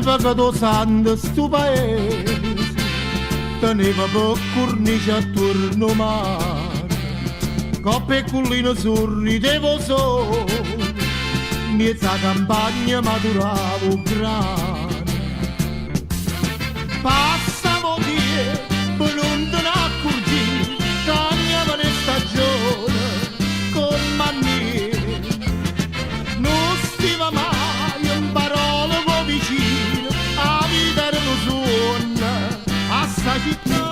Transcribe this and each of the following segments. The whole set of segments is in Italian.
che tu santo stu paese teneva per cornice attorno mare, coppe e cullino sorridevo solo, mezza campagna maturavo grane. Passavo via per non te ne accorgi, cambiava le stagioni con maniere, non stiva mai in parole con vicino, a vita era un suono a sta città.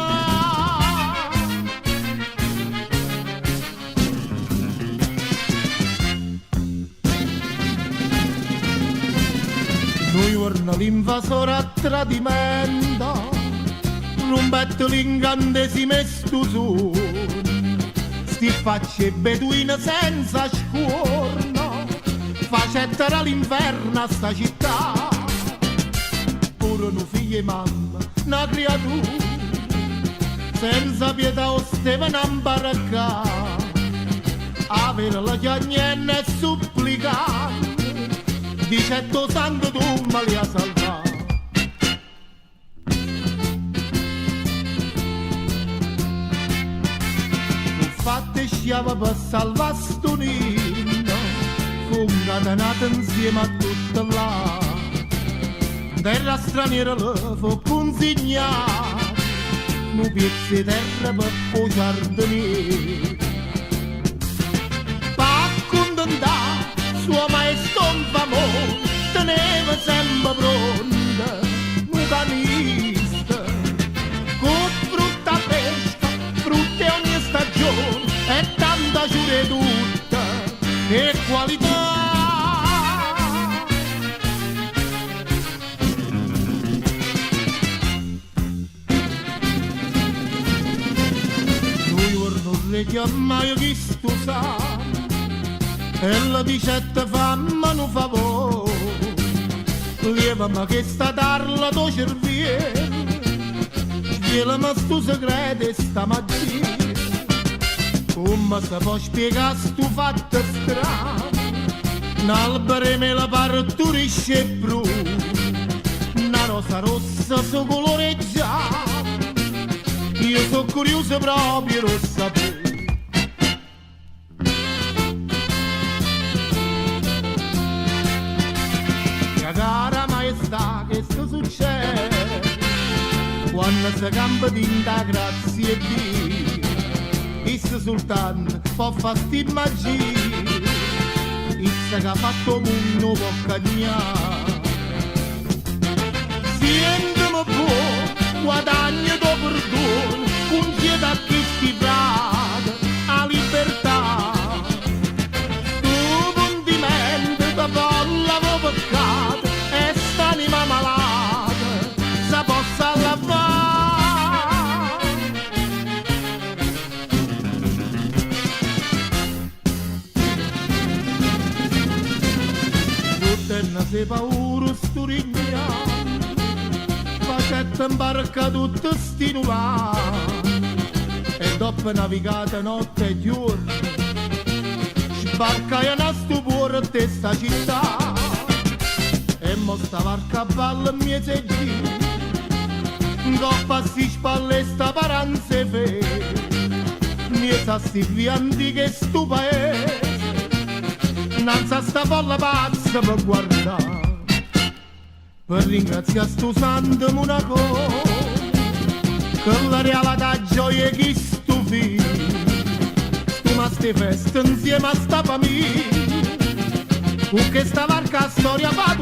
Noi giorno l'invasore a tradimento, rompetto l'incantesimo e stu su, sti facce beduine senza scuorno, facettera l'inferno a sta città. Pure un figlio e mamma, una creatura, senza pietà o stevano a imbaracare, avere la chiagnenna e supplicare, dice tuo sangue tu me li ha salvati. Fatte sciava per salvare sto nino, fu incatenato insieme a tutta là. Terra straniera le fu consegnata, un pezzo di terra per poi giardiniere. Pa' contentare suo maestro famoso, teneva sempre pronta un canista, con frutta fresca, frutte ogni stagione, e tanta giure tutta e qualità. Due giorni re chiamaio chi stu sa, e la dicette fammi un favore, lievami che sta tarla tuo cervello, svelami stu segreto e sta magia. Come si può spiegare stu fatto strano, un albero e me la parturisce e brucia, una rosa rossa su colore giallo, io sono curioso proprio lo sapere. Cara maestà, che sto succede quando si cambia tinta grazie a Dio, isso soltanto può fare sti magie, isso che ha fatto mondo può cagnare. Sentimi buono, guadagno do perdono, conceda a chi sti frate a libertà. Tu puntimento da bolla vo peccato, e st'anima malata sa possa lavare. Tutte se paura sturigliano, facette imbarca tutte sti nuvali, e dopo navigata notte e giorno sbarcai a stupore di sta città, e mo stava al cavallo e mi seggi, coppa sti spalle sta paranze fe, mi sa sti vianti che stu paese, innanzi a sta folla pazza per guardare, per ringraziare stu santo monaco, che la realtà gioia che stu figlio, ma ste feste insieme a sta famiglia, con che sta varca storia va